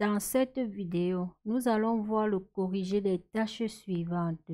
Dans cette vidéo, nous allons voir le corrigé des tâches suivantes.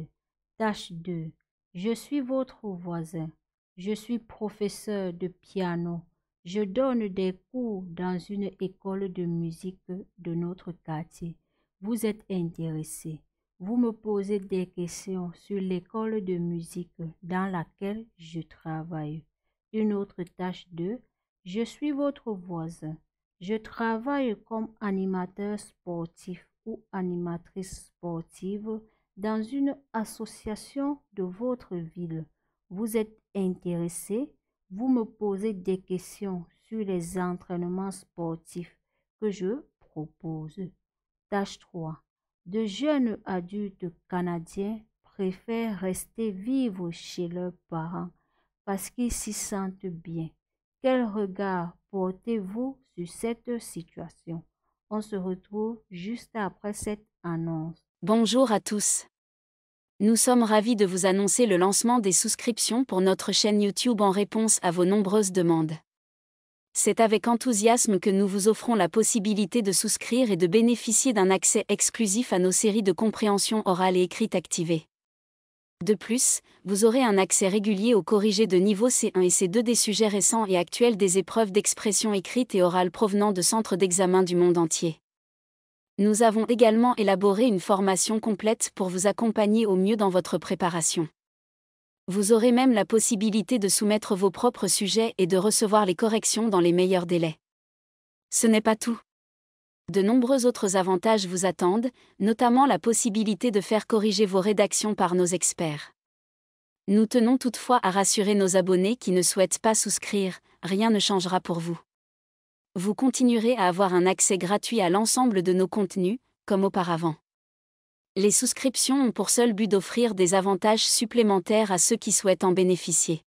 Tâche 2. Je suis votre voisin. Je suis professeur de piano. Je donne des cours dans une école de musique de notre quartier. Vous êtes intéressé. Vous me posez des questions sur l'école de musique dans laquelle je travaille. Une autre tâche 2. Je suis votre voisin. Je travaille comme animateur sportif ou animatrice sportive dans une association de votre ville. Vous êtes intéressé, vous me posez des questions sur les entraînements sportifs que je propose. Tâche 3. De jeunes adultes canadiens préfèrent rester vivre chez leurs parents parce qu'ils s'y sentent bien. Quel regard portez-vous sur cette situation? On se retrouve juste après cette annonce. Bonjour à tous. Nous sommes ravis de vous annoncer le lancement des souscriptions pour notre chaîne YouTube en réponse à vos nombreuses demandes. C'est avec enthousiasme que nous vous offrons la possibilité de souscrire et de bénéficier d'un accès exclusif à nos séries de compréhension orale et écrite activées. De plus, vous aurez un accès régulier au corrigé de niveau C1 et C2 des sujets récents et actuels des épreuves d'expression écrite et orale provenant de centres d'examen du monde entier. Nous avons également élaboré une formation complète pour vous accompagner au mieux dans votre préparation. Vous aurez même la possibilité de soumettre vos propres sujets et de recevoir les corrections dans les meilleurs délais. Ce n'est pas tout. De nombreux autres avantages vous attendent, notamment la possibilité de faire corriger vos rédactions par nos experts. Nous tenons toutefois à rassurer nos abonnés qui ne souhaitent pas souscrire, rien ne changera pour vous. Vous continuerez à avoir un accès gratuit à l'ensemble de nos contenus, comme auparavant. Les souscriptions ont pour seul but d'offrir des avantages supplémentaires à ceux qui souhaitent en bénéficier.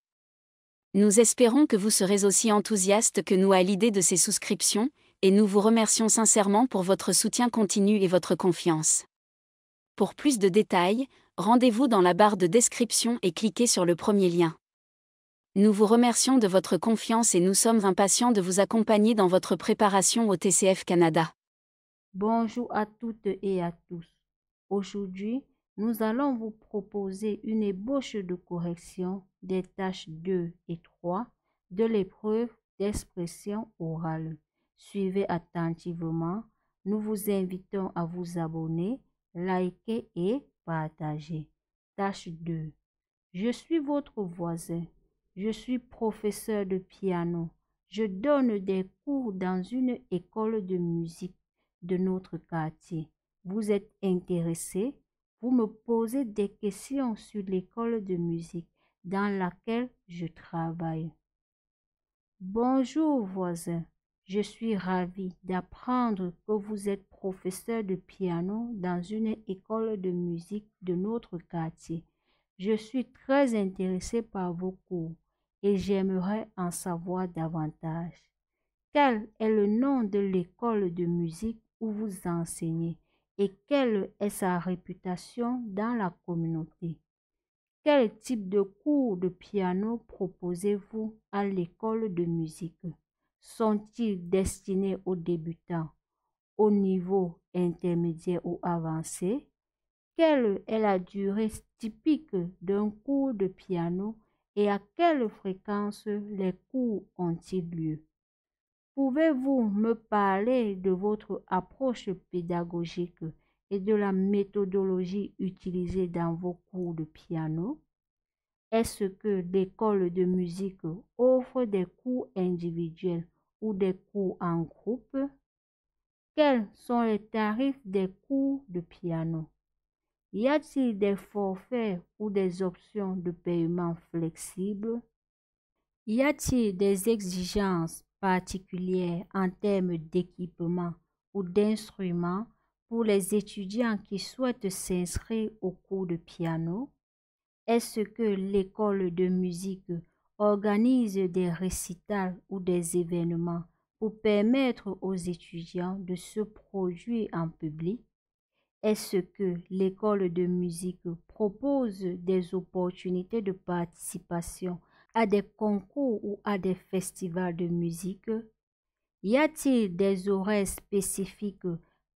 Nous espérons que vous serez aussi enthousiastes que nous à l'idée de ces souscriptions, et nous vous remercions sincèrement pour votre soutien continu et votre confiance. Pour plus de détails, rendez-vous dans la barre de description et cliquez sur le premier lien. Nous vous remercions de votre confiance et nous sommes impatients de vous accompagner dans votre préparation au TCF Canada. Bonjour à toutes et à tous. Aujourd'hui, nous allons vous proposer une ébauche de correction des tâches 2 et 3 de l'épreuve d'expression orale. Suivez attentivement. Nous vous invitons à vous abonner, liker et partager. Tâche 2. Je suis votre voisin. Je suis professeur de piano. Je donne des cours dans une école de musique de notre quartier. Vous êtes intéressé? Vous me posez des questions sur l'école de musique dans laquelle je travaille. Bonjour voisin, je suis ravi d'apprendre que vous êtes professeur de piano dans une école de musique de notre quartier. Je suis très intéressé par vos cours et j'aimerais en savoir davantage. Quel est le nom de l'école de musique où vous enseignez et quelle est sa réputation dans la communauté? Quel type de cours de piano proposez-vous à l'école de musique? Sont-ils destinés aux débutants, au niveau intermédiaire ou avancé? Quelle est la durée typique d'un cours de piano et à quelle fréquence les cours ont-ils lieu? Pouvez-vous me parler de votre approche pédagogique et de la méthodologie utilisée dans vos cours de piano? Est-ce que l'école de musique offre des cours individuels ou des cours en groupe? Quels sont les tarifs des cours de piano? Y a-t-il des forfaits ou des options de paiement flexibles? Y a-t-il des exigences particulières en termes d'équipement ou d'instruments pour les étudiants qui souhaitent s'inscrire au cours de piano? Est-ce que l'école de musique organise des récitals ou des événements pour permettre aux étudiants de se produire en public? Est-ce que l'école de musique propose des opportunités de participation à des concours ou à des festivals de musique? Y a-t-il des horaires spécifiques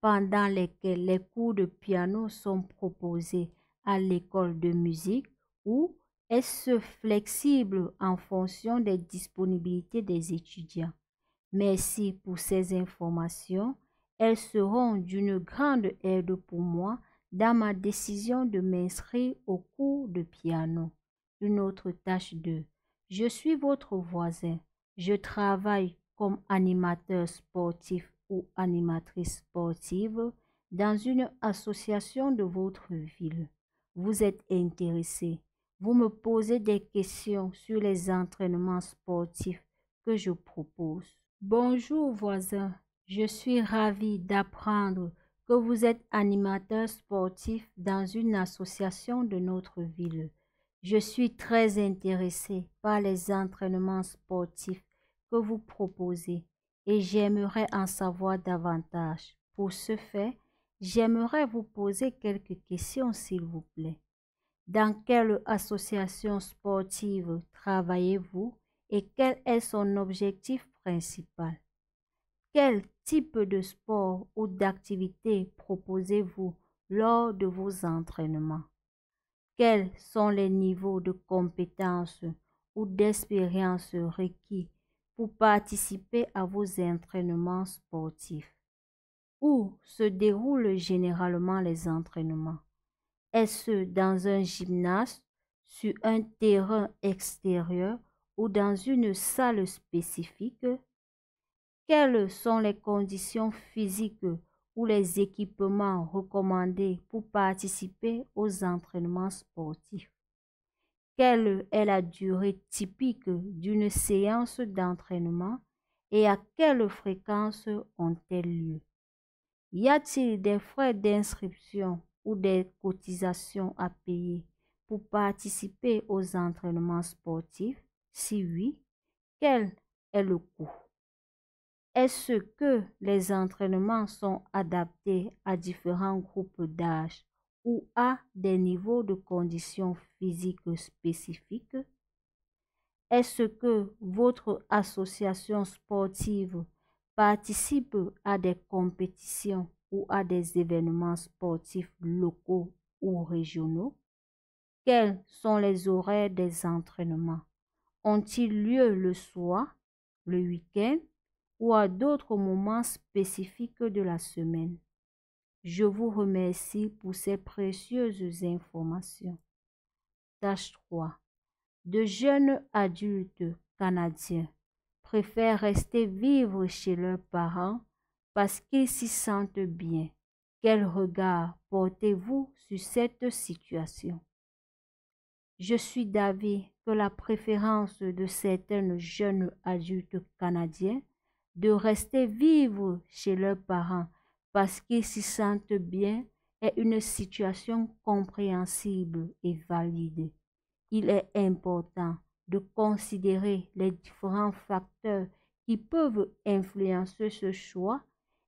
pendant lesquelles les cours de piano sont proposés à l'école de musique ou est-ce flexible en fonction des disponibilités des étudiants? Merci pour ces informations. Elles seront d'une grande aide pour moi dans ma décision de m'inscrire au cours de piano. Une autre tâche 2. Je suis votre voisin. Je travaille comme animateur sportif ou animatrice sportive dans une association de votre ville. Vous êtes intéressé. Vous me posez des questions sur les entraînements sportifs que je propose. Bonjour voisin, je suis ravi d'apprendre que vous êtes animateur sportif dans une association de notre ville. Je suis très intéressé par les entraînements sportifs que vous proposez et j'aimerais en savoir davantage. Pour ce faire, j'aimerais vous poser quelques questions s'il vous plaît. Dans quelle association sportive travaillez-vous et quel est son objectif principal? Quel type de sport ou d'activité proposez-vous lors de vos entraînements? Quels sont les niveaux de compétences ou d'expérience requis pour participer à vos entraînements sportifs? Où se déroulent généralement les entraînements? Est-ce dans un gymnase, sur un terrain extérieur ou dans une salle spécifique? Quelles sont les conditions physiques ou les équipements recommandés pour participer aux entraînements sportifs? Quelle est la durée typique d'une séance d'entraînement et à quelle fréquence ont-elles lieu? Y a-t-il des frais d'inscription ou des cotisations à payer pour participer aux entraînements sportifs? Si oui, quel est le coût? Est-ce que les entraînements sont adaptés à différents groupes d'âge ou à des niveaux de conditions physiques spécifiques? Est-ce que votre association sportive participe à des compétitions ou à des événements sportifs locaux ou régionaux? Quels sont les horaires des entraînements? Ont-ils lieu le soir, le week-end ou à d'autres moments spécifiques de la semaine? Je vous remercie pour ces précieuses informations. Tâche 3. De jeunes adultes canadiens préfèrent rester vivre chez leurs parents parce qu'ils s'y sentent bien. Quel regard portez-vous sur cette situation? Je suis d'avis que la préférence de certains jeunes adultes canadiens de rester vivre chez leurs parents parce qu'ils s'y sentent bien est une situation compréhensible et valide. Il est important de considérer les différents facteurs qui peuvent influencer ce choix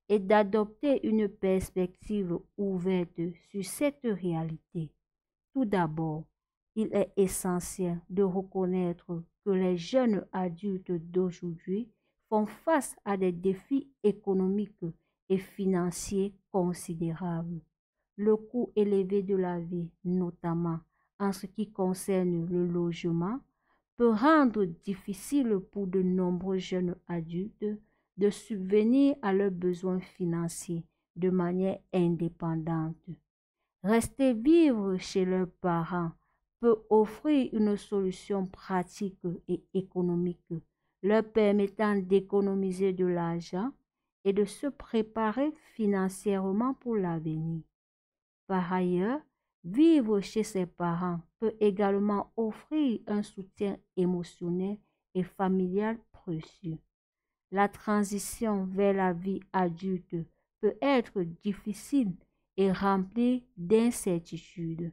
et d'adopter une perspective ouverte sur cette réalité. Tout d'abord, il est essentiel de reconnaître que les jeunes adultes d'aujourd'hui font face à des défis économiques et financiers considérables. Le coût élevé de la vie, notamment en ce qui concerne le logement, peut rendre difficile pour de nombreux jeunes adultes de subvenir à leurs besoins financiers de manière indépendante. Rester vivre chez leurs parents peut offrir une solution pratique et économique, leur permettant d'économiser de l'argent et de se préparer financièrement pour l'avenir. Par ailleurs, vivre chez ses parents peut également offrir un soutien émotionnel et familial précieux. La transition vers la vie adulte peut être difficile et remplie d'incertitudes.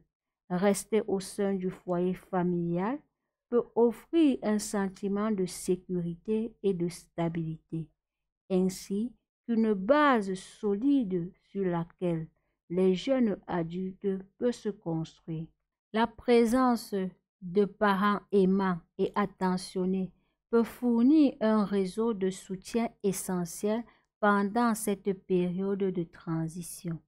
Rester au sein du foyer familial peut offrir un sentiment de sécurité et de stabilité, ainsi qu'une base solide sur laquelle les jeunes adultes peuvent se construire. La présence de parents aimants et attentionnés peut fournir un réseau de soutien essentiel pendant cette période de transition.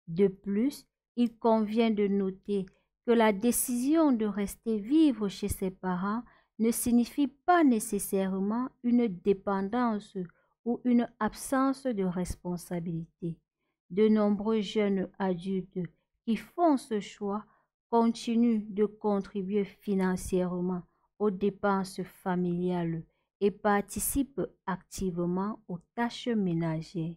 De plus, il convient de noter que la décision de rester vivre chez ses parents ne signifie pas nécessairement une dépendance ou une absence de responsabilité. De nombreux jeunes adultes qui font ce choix continuent de contribuer financièrement aux dépenses familiales et participent activement aux tâches ménagères.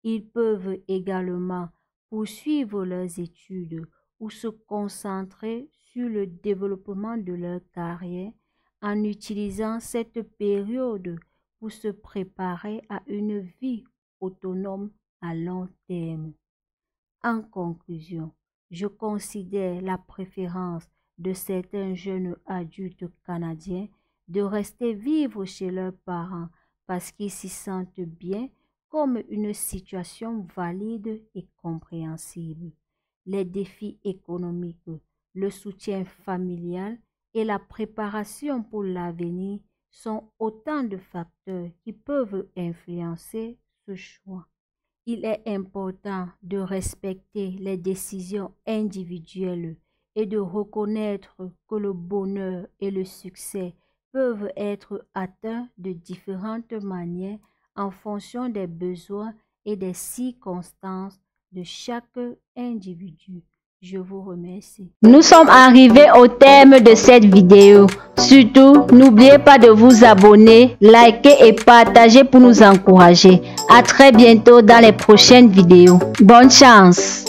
Ils peuvent également poursuivre leurs études ou se concentrer sur le développement de leur carrière en utilisant cette période pour se préparer à une vie autonome à long terme. En conclusion, je considère la préférence de certains jeunes adultes canadiens de rester vivre chez leurs parents parce qu'ils s'y sentent bien comme une situation valide et compréhensible. Les défis économiques, le soutien familial et la préparation pour l'avenir sont autant de facteurs qui peuvent influencer ce choix. Il est important de respecter les décisions individuelles et de reconnaître que le bonheur et le succès peuvent être atteints de différentes manières en fonction des besoins et des circonstances de chaque individu. Je vous remercie. Nous sommes arrivés au terme de cette vidéo. Surtout, n'oubliez pas de vous abonner, liker et partager pour nous encourager. À très bientôt dans les prochaines vidéos. Bonne chance!